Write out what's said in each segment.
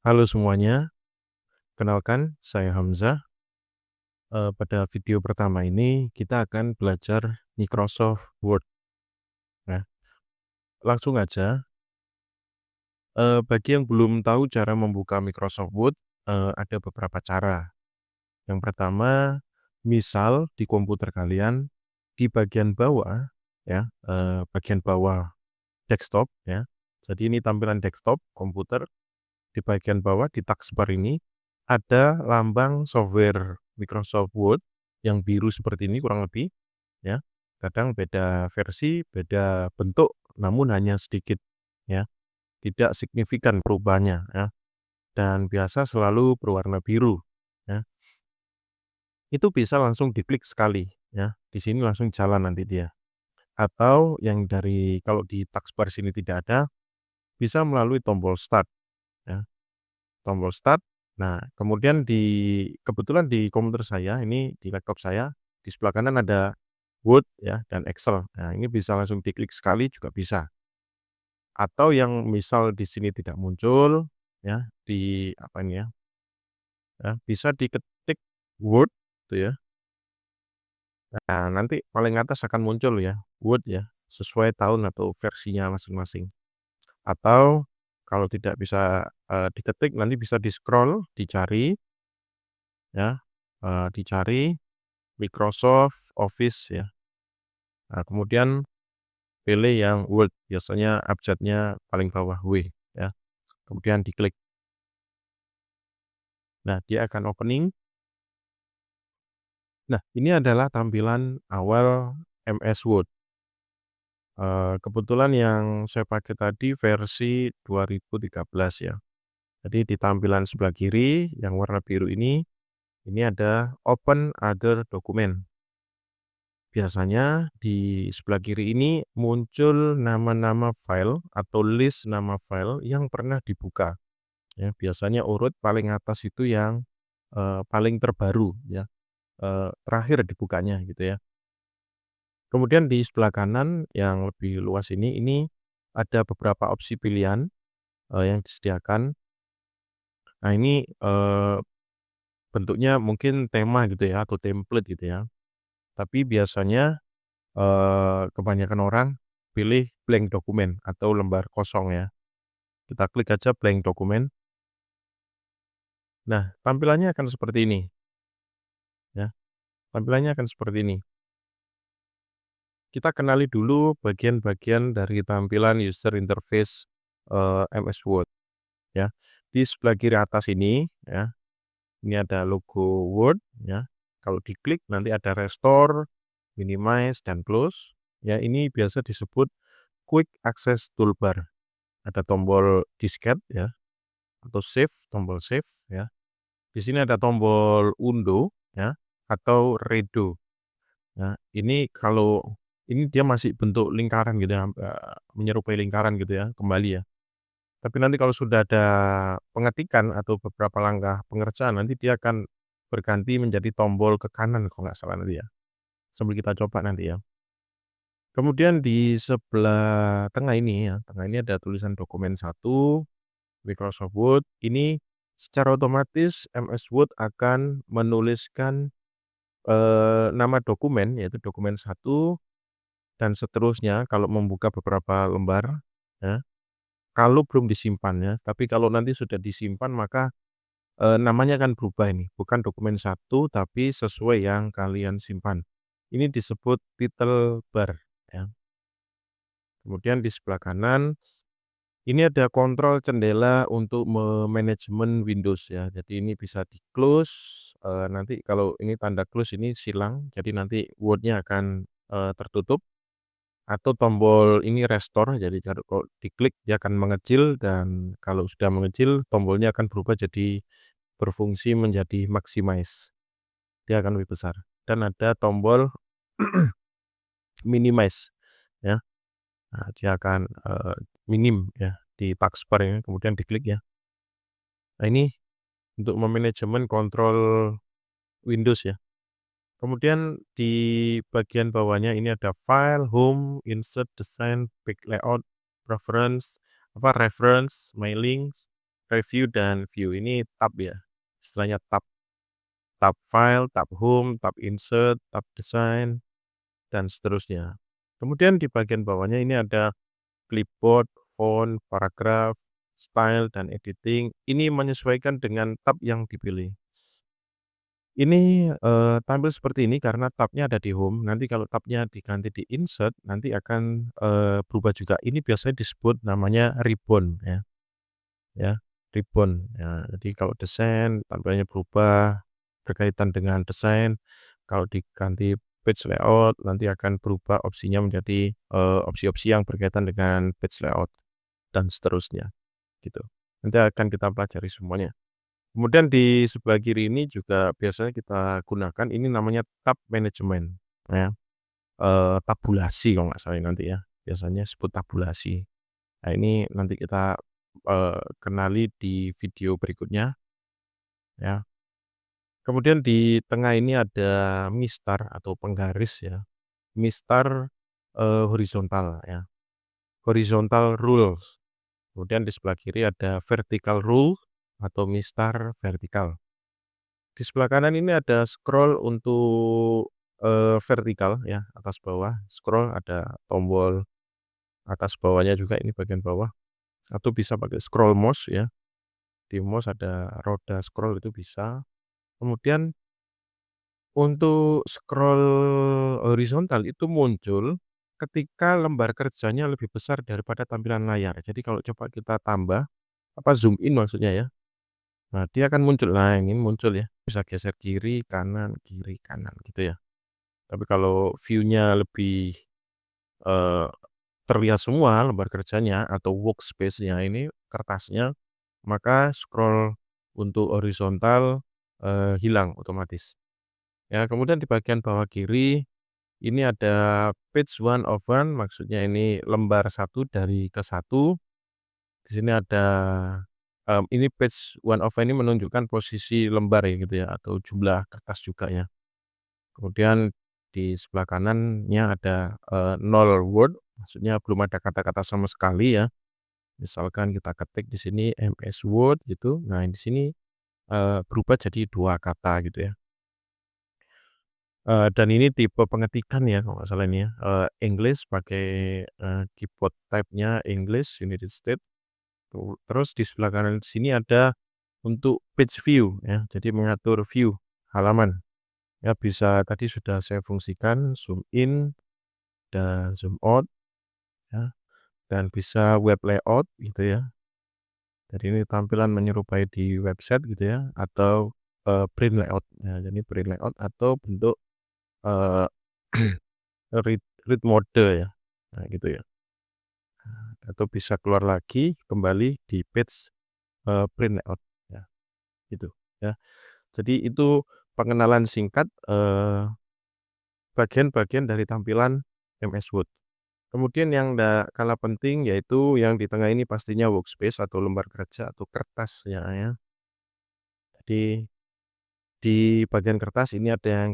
Halo semuanya, kenalkan saya Hamzah. Pada video pertama ini kita akan belajar Microsoft Word. Nah, langsung aja. Bagi yang belum tahu cara membuka Microsoft Word, ada beberapa cara. Yang pertama, misal di komputer kalian di bagian bawah, ya, bagian bawah desktop, ya. Jadi ini tampilan desktop komputer. Di bagian bawah di taskbar ini ada lambang software Microsoft Word yang biru seperti ini kurang lebih, ya. Kadang beda versi, beda bentuk, namun hanya sedikit, ya. Tidak signifikan perubahannya, ya. Dan biasa selalu berwarna biru, ya. Itu bisa langsung diklik sekali, ya. Di sini langsung jalan nanti dia. Atau yang dari kalau di taskbar sini tidak ada, bisa melalui tombol start, ya. Tombol start. Nah, kemudian kebetulan di komputer saya ini, di laptop saya, di sebelah kanan ada Word ya dan Excel. Nah, ini bisa langsung diklik sekali juga bisa. Atau yang misal di sini tidak muncul ya, di apa ini ya, bisa diketik Word gitu ya. Nah, nanti paling atas akan muncul ya, Word ya, sesuai tahun atau versinya masing-masing. Atau kalau tidak bisa, diketik nanti bisa di-scroll, dicari ya, dicari Microsoft Office ya. Nah, kemudian pilih yang Word, biasanya abjadnya paling bawah W ya, kemudian diklik. Nah, dia akan opening. Nah, ini adalah tampilan awal MS Word. Kebetulan yang saya pakai tadi versi 2013 ya. Jadi di tampilan sebelah kiri yang warna biru ini ada Open Other Document. Biasanya di sebelah kiri ini muncul nama-nama file atau list nama file yang pernah dibuka, ya. Biasanya urut paling atas itu yang, paling terbaru ya, terakhir dibukanya gitu ya. Kemudian di sebelah kanan yang lebih luas ini ada beberapa opsi pilihan, yang disediakan. Nah ini, bentuknya mungkin tema gitu ya atau template gitu ya. Tapi biasanya kebanyakan orang pilih blank dokumen atau lembar kosong ya. Kita klik aja blank dokumen. Nah, tampilannya akan seperti ini ya, tampilannya akan seperti ini. Kita kenali dulu bagian-bagian dari tampilan user interface, MS Word ya. Di sebelah kiri atas ini ya, ini ada logo Word ya. Kalau diklik nanti ada restore, minimize, dan close. Ya, ini biasa disebut quick access toolbar. Ada tombol disket ya, atau save, tombol save ya. Di sini ada tombol undo ya, atau redo. Nah, ini kalau ini dia masih bentuk lingkaran gitu ya, menyerupai lingkaran gitu ya, kembali ya. Tapi nanti kalau sudah ada pengetikan atau beberapa langkah pengerjaan, nanti dia akan berganti menjadi tombol ke kanan kalau nggak salah nanti ya. Sambil kita coba nanti ya. Kemudian di sebelah tengah ini ya, tengah ini ada tulisan dokumen satu Microsoft Word. Ini secara otomatis MS Word akan menuliskan, nama dokumen, yaitu dokumen satu dan seterusnya kalau membuka beberapa lembar, ya. Kalau belum disimpan ya, tapi kalau nanti sudah disimpan maka, namanya akan berubah ini, bukan dokumen satu tapi sesuai yang kalian simpan. Ini disebut title bar, ya. Kemudian di sebelah kanan, ini ada kontrol jendela untuk manajemen Windows ya. Jadi ini bisa di-close, nanti kalau ini tanda close ini silang, jadi nanti Word-nya akan, tertutup. Atau tombol ini restore, jadi kalau diklik dia akan mengecil dan kalau sudah mengecil tombolnya akan berubah jadi berfungsi menjadi maximize, dia akan lebih besar. Dan ada tombol minimize ya, nah dia akan, minim ya di taskbar ini kemudian diklik ya. Nah ini untuk memanajemen kontrol Windows ya. Kemudian di bagian bawahnya ini ada file, home, insert, design, back layout, preference, reference, mailings. review dan view. Ini tab ya, istilahnya tab. Tab file, tab home, tab insert, tab design, dan seterusnya. Kemudian di bagian bawahnya ini ada clipboard, font, paragraf, style, dan editing. Ini menyesuaikan dengan tab yang dipilih. Ini, tampil seperti ini karena tabnya ada di home, nanti kalau tabnya diganti di insert, nanti akan, berubah juga. Ini biasanya disebut namanya ribbon ya, ribbon. Ya, jadi kalau desain tampilannya berubah berkaitan dengan desain, kalau diganti page layout nanti akan berubah opsinya menjadi, opsi-opsi yang berkaitan dengan page layout dan seterusnya, gitu. Nanti akan kita pelajari semuanya. Kemudian di sebelah kiri ini juga biasanya kita gunakan ini namanya tab manajemen, ya, tabulasi kalau nggak salah nanti ya, biasanya disebut tabulasi. Nah ini nanti kita, kenali di video berikutnya, ya. Kemudian di tengah ini ada mistar atau penggaris ya, mistar, horizontal ya, horizontal rules. Kemudian di sebelah kiri ada vertical rule atau mistar vertikal. Di sebelah kanan ini ada scroll untuk, vertikal ya, atas bawah, scroll ada tombol atas bawahnya juga ini bagian bawah, atau bisa pakai scroll mouse ya, di mouse ada roda scroll itu bisa. Kemudian untuk scroll horizontal itu muncul ketika lembar kerjanya lebih besar daripada tampilan layar. Jadi kalau coba kita tambah, zoom in maksudnya ya, nah dia akan muncul, nah ini muncul ya, bisa geser kiri, kanan gitu ya. Tapi kalau view-nya lebih, eee, terlihat semua lembar kerjanya atau workspace-nya ini, kertasnya, maka scroll untuk horizontal, hilang otomatis. Ya, kemudian di bagian bawah kiri, ini ada page one of one, maksudnya ini lembar satu dari ke satu. Di sini ada, ini page one of one ini menunjukkan posisi lembar ya gitu ya, atau jumlah kertas juga ya. Kemudian di sebelah kanannya ada, 0 word, maksudnya belum ada kata-kata sama sekali ya. Misalkan kita ketik di sini MS Word gitu, nah di sini, berubah jadi 2 kata gitu ya. Dan ini tipe pengetikan ya kalau nggak salah ini ya, English pakai, keyboard type-nya English United States, terus di sebelah kanan sini ada untuk page view ya, jadi mengatur view halaman. Ya bisa tadi sudah saya fungsikan zoom in dan zoom out ya, dan bisa web layout gitu ya. Jadi ini tampilan menyerupai di website gitu ya, atau, print layout. Ya jadi print layout atau bentuk, eee, read mode ya, nah gitu ya. Atau bisa keluar lagi kembali di page, print layout ya, gitu ya. Jadi itu pengenalan singkat, bagian-bagian dari tampilan MS Word. Kemudian yang ndak kalah penting yaitu yang di tengah ini pastinya workspace atau lembar kerja atau kertas ya. Jadi di bagian kertas ini ada yang,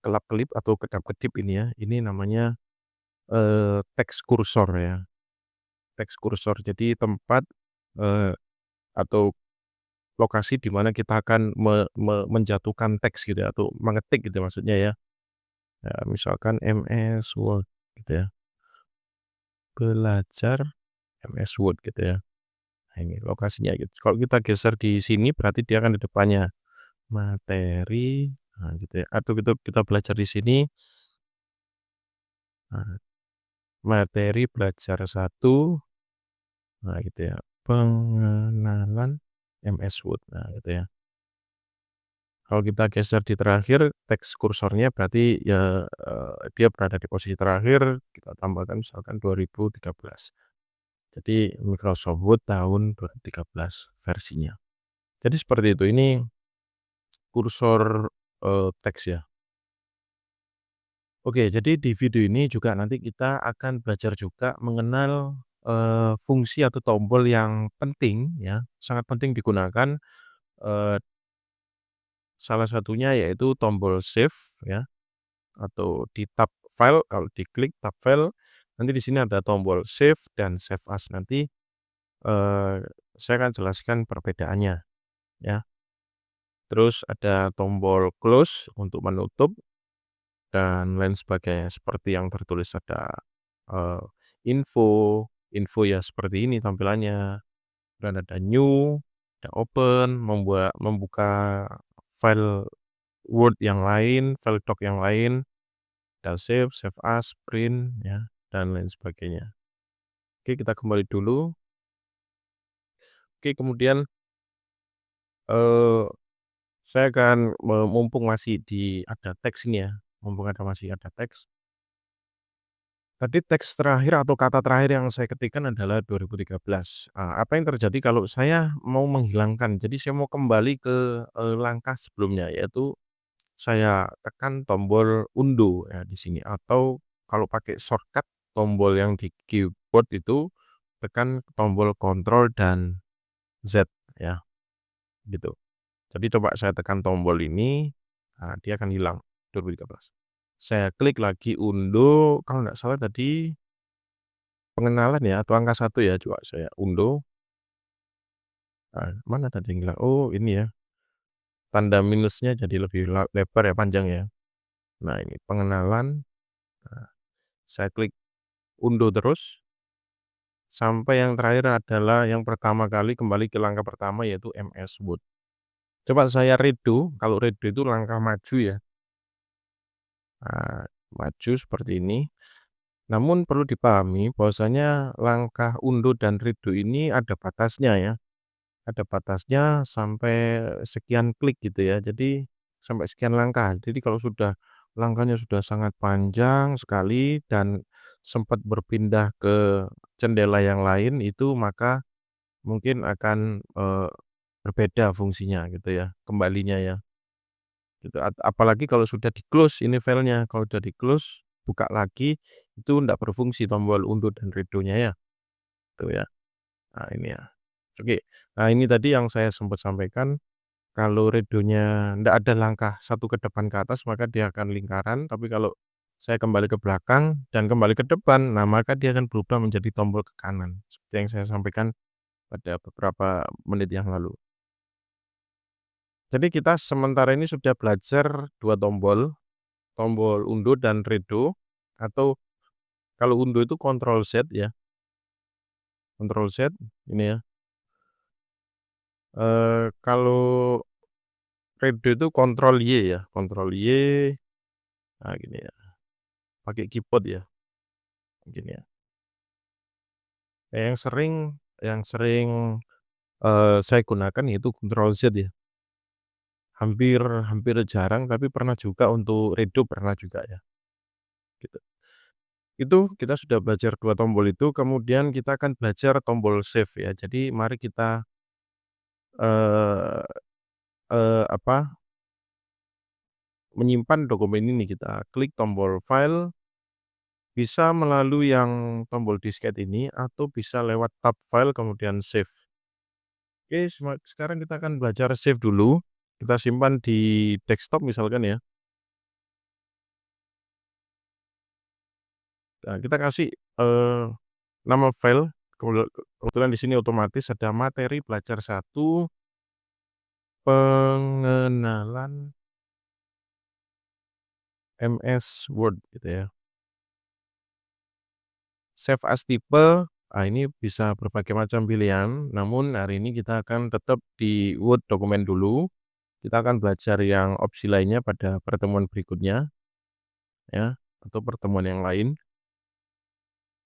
kelap-kelip atau kedap-kedip ini ya, ini namanya, text cursor ya, text cursor. Jadi tempat, eee, atau lokasi di mana kita akan menjatuhkan teks gitu ya, atau mengetik gitu maksudnya ya. Ya misalkan MS Word gitu ya, belajar MS Word gitu ya. Nah ini lokasinya gitu. Kalau kita geser di sini berarti dia akan di depannya, materi, nah gitu ya, atau kita belajar di sini, nah materi belajar satu, nah gitu ya, pengenalan MS Word, nah gitu ya. Kalau kita geser di terakhir, teks kursornya berarti ya, dia berada di posisi terakhir, kita tambahkan misalkan 2013. Jadi Microsoft Word tahun 2013 versinya. Jadi seperti itu, ini kursor, teks ya. Oke, jadi di video ini juga nanti kita akan belajar juga mengenal, fungsi atau tombol yang penting ya, sangat penting digunakan, eee, salah satunya yaitu tombol save ya, atau di tab file, kalau diklik tab file, nanti di sini ada tombol save dan save as. Nanti, eee saya akan jelaskan perbedaannya ya. Terus ada tombol close untuk menutup dan lain sebagainya, seperti yang tertulis ada, eee, info, info ya seperti ini tampilannya, dan ada new, ada open, membuka file Word yang lain, file doc yang lain, ada save, save as, print ya, dan lain sebagainya. Oke, kita kembali dulu. Oke, kemudian, eee, saya akan mumpung masih ada teks ini ya, mumpung masih ada teks. Tadi teks terakhir atau kata terakhir yang saya ketikkan adalah 2013. Apa yang terjadi kalau saya mau menghilangkan, jadi saya mau kembali ke, langkah sebelumnya, yaitu saya tekan tombol undo ya di sini, atau kalau pakai shortcut tombol yang di keyboard itu tekan tombol kontrol dan Z ya, gitu. Jadi coba saya tekan tombol ini, dia akan hilang 2013. Saya klik lagi undo, kalau nggak salah tadi pengenalan ya atau angka 1 ya, coba saya undo, mana tadi yang hilang? Oh ini ya, tanda minusnya jadi lebih lebar ya, panjang ya. Nah ini pengenalan, nah saya klik undo terus, sampai yang terakhir adalah yang pertama kali kembali ke langkah pertama yaitu MS Word. Coba saya redo, kalau redo itu langkah maju ya, maju seperti ini. Namun perlu dipahami bahwasanya langkah undo dan redo ini ada batasnya ya. Ada batasnya sampai sekian klik gitu ya. Jadi sampai sekian langkah. Jadi kalau sudah langkahnya sudah sangat panjang sekali dan sempat berpindah ke jendela yang lain itu maka mungkin akan, berbeda fungsinya gitu ya, kembalinya ya, gitu. Apalagi kalau sudah di-close ini filenya, kalau sudah di-close, buka lagi, itu ndak berfungsi tombol undo dan redo-nya ya, gitu ya. Nah ini ya. Oke, nah ini tadi yang saya sempat sampaikan, kalau redonya ndak ada langkah satu ke depan ke atas maka dia akan lingkaran, tapi kalau saya kembali ke belakang dan kembali ke depan, nah maka dia akan berubah menjadi tombol ke kanan, seperti yang saya sampaikan pada beberapa menit yang lalu. Jadi kita sementara ini sudah belajar 2 tombol, tombol undo dan redo, atau kalau undo itu Ctrl Z ya, Ctrl Z ini ya, kalau redo itu Ctrl Y ya, Ctrl Y, nah gini ya, pakai keyboard ya, gini ya. Yang sering, saya gunakan yaitu Ctrl Z ya, hampir hampir jarang tapi pernah juga untuk redo pernah juga ya, gitu. Itu kita sudah belajar 2 tombol itu, kemudian kita akan belajar tombol save ya. Jadi mari kita, eee apa, menyimpan dokumen ini, kita klik tombol file, bisa melalui yang tombol disket ini atau bisa lewat tab file kemudian save. Oke, sekarang kita akan belajar save dulu, kita simpan di desktop misalkan ya. Nah kita kasih, nama file, kebetulan di sini otomatis ada materi belajar 1 pengenalan MS Word gitu ya. Save as tipe, ini bisa berbagai macam pilihan, namun hari ini kita akan tetap di Word dokumen dulu. Kita akan belajar yang opsi lainnya pada pertemuan berikutnya ya, atau pertemuan yang lain.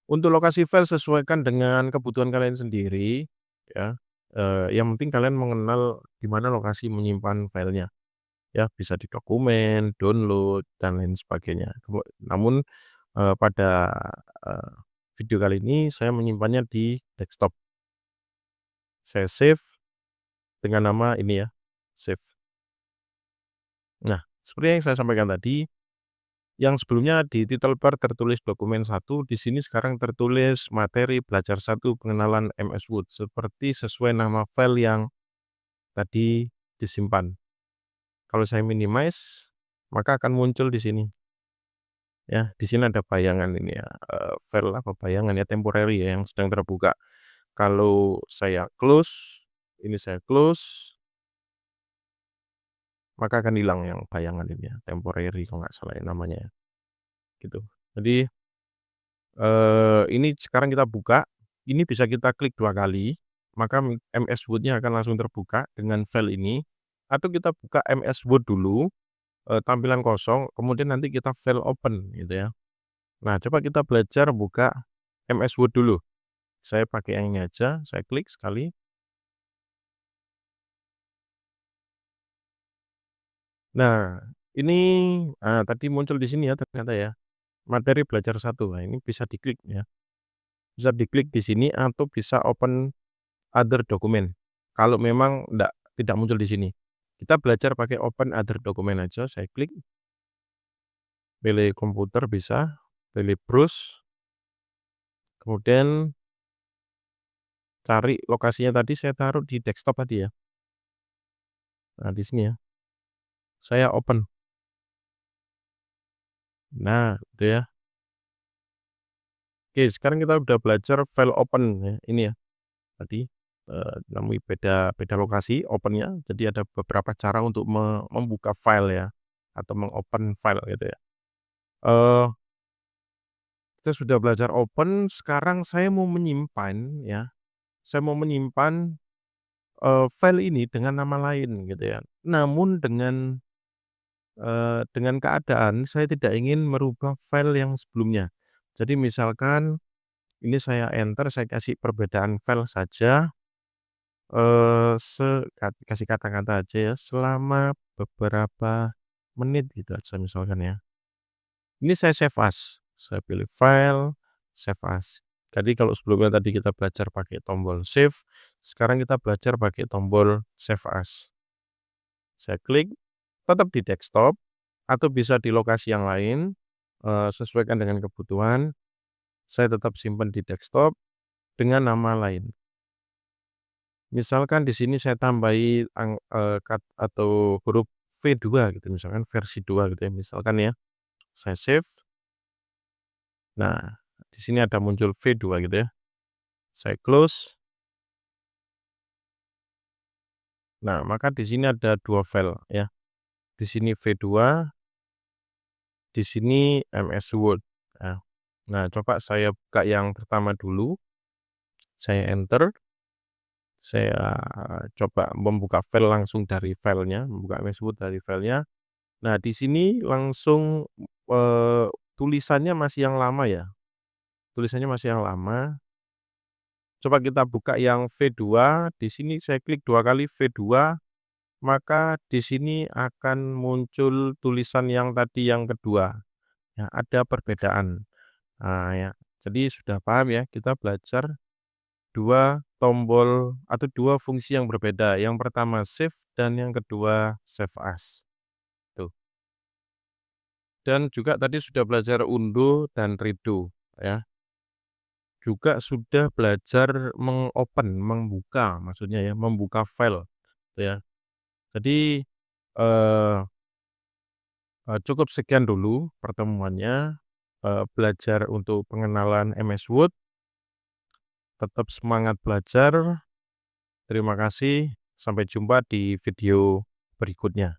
Untuk lokasi file sesuaikan dengan kebutuhan kalian sendiri ya, yang penting kalian mengenal di mana lokasi menyimpan filenya ya, bisa di dokumen, download, dan lain sebagainya. Namun, pada, eee, video kali ini saya menyimpannya di desktop. Saya save dengan nama ini ya, save. Nah, seperti yang saya sampaikan tadi, yang sebelumnya di title bar tertulis dokumen 1, di sini sekarang tertulis materi belajar 1 pengenalan MS Word, seperti sesuai nama file yang tadi disimpan. Kalau saya minimize, maka akan muncul di sini ya, di sini ada bayangan ini ya, file apa, bayangan ya, temporary ya, yang sedang terbuka. Kalau saya close, ini saya close, maka akan hilang yang bayangan ini ya, temporary kalau nggak salah ya namanya ya, gitu. Jadi, ini sekarang kita buka, ini bisa kita klik 2 kali, maka MS Word-nya akan langsung terbuka dengan file ini, atau kita buka MS Word dulu, tampilan kosong, kemudian nanti kita file open gitu ya. Nah, coba kita belajar buka MS Word dulu. Saya pakai yang ini aja, saya klik sekali. Nah, ini, tadi muncul di sini ya ternyata ya, materi belajar satu. Nah, ini bisa diklik ya, bisa diklik di sini atau bisa open other document, kalau memang tidak muncul di sini. Kita belajar pakai open other document aja, saya klik, pilih komputer bisa, pilih browse, kemudian cari lokasinya tadi saya taruh di desktop tadi ya. Nah, di sini ya, saya open. Nah, itu ya. Oke, sekarang kita udah belajar file open ya, ini ya, tadi, namanya beda beda lokasi open-nya, jadi ada beberapa cara untuk membuka file ya, atau mengopen file gitu ya. Eee, kita sudah belajar open, sekarang saya mau menyimpan ya, saya mau menyimpan, file ini dengan nama lain gitu ya. Namun dengan keadaan saya tidak ingin merubah file yang sebelumnya. Jadi misalkan ini saya enter, saya kasih perbedaan file saja, kasih kata-kata aja ya, selama beberapa menit gitu aja misalkan ya. Ini saya save as, saya pilih file, save as. Jadi kalau sebelumnya tadi kita belajar pakai tombol save, sekarang kita belajar pakai tombol save as. Saya klik, tetap di desktop atau bisa di lokasi yang lain, sesuaikan dengan kebutuhan. Saya tetap simpan di desktop dengan nama lain. Misalkan di sini saya tambahi atau huruf V2 gitu, misalkan versi 2 gitu ya, misalkan ya. Saya save, nah di sini ada muncul V2 gitu ya. Saya close, nah maka di sini ada 2 file ya. Di sini V2, di sini MS Word. Nah, coba saya buka yang pertama dulu, saya enter, saya coba membuka file langsung dari filenya, membuka MS Word dari filenya. Nah, di sini langsung, eee, tulisannya masih yang lama ya, tulisannya masih yang lama. Coba kita buka yang V2, di sini saya klik 2 kali V2, maka di sini akan muncul tulisan yang tadi yang kedua, ya ada perbedaan. Nah ya, jadi sudah paham ya, kita belajar 2 tombol atau 2 fungsi yang berbeda, yang pertama save dan yang kedua save as, tuh. Dan juga tadi sudah belajar undo dan redo, ya. Juga sudah belajar membuka maksudnya ya, membuka file, ya. Jadi, eee cukup sekian dulu pertemuannya, belajar untuk pengenalan MS Word, tetap semangat belajar, terima kasih, sampai jumpa di video berikutnya.